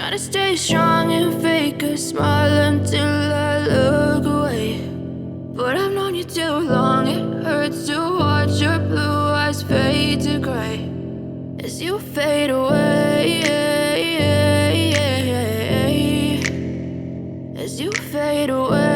trying to stay strong and fake a smile until I look away. But I've known you too long, it hurts to watch your blue eyes fade to gray as you fade away, as you fade away.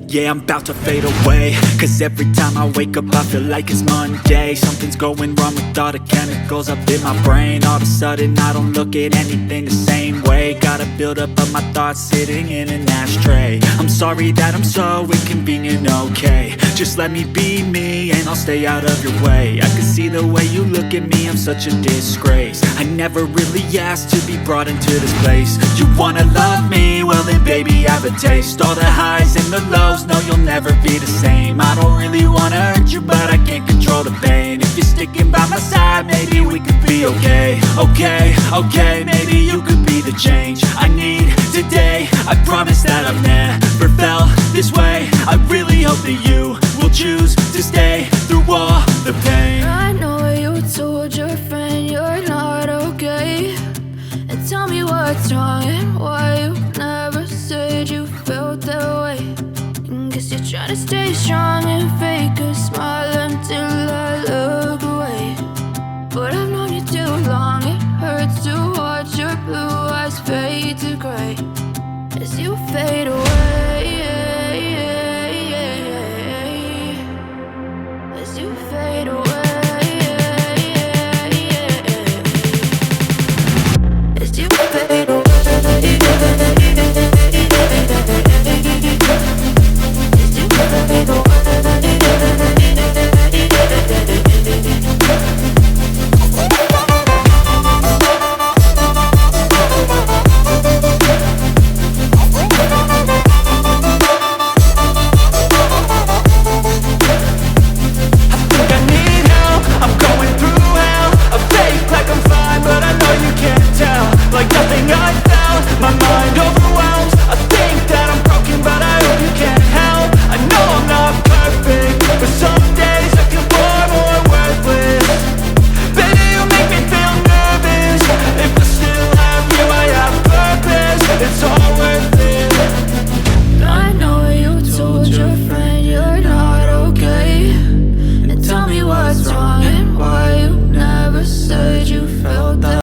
Yeah, I'm about to fade away, cause every time I wake up I feel like it's Monday. Something's going wrong with all the chemicals up in my brain. All of a sudden I don't look at anything the same way. Got a buildup of my thoughts sitting in an ashtray. I'm sorry that I'm so inconvenient, okay. Just let me be me and I'll stay out of your way. I can see the way you look at me, I'm such a disgrace. I never really asked to be brought into this place. You wanna love me? Well then baby have a taste. All the highs and the lows, no, you'll never be the same. I don't really wanna hurt you, but I can't control the pain. If you're sticking by my side, maybe we could be okay. Okay, maybe you could be the change I need today. I promise that I've never felt this way. I really hope that you will choose to stay through all the pain. I know you told your friend you're not okay, and tell me what's wrong and why you never said you felt that way. Guess you're trying to stay strong and fake a smile until I look away. But I've known you too long, it hurts to watch your blue eyes fade to gray as you fade away.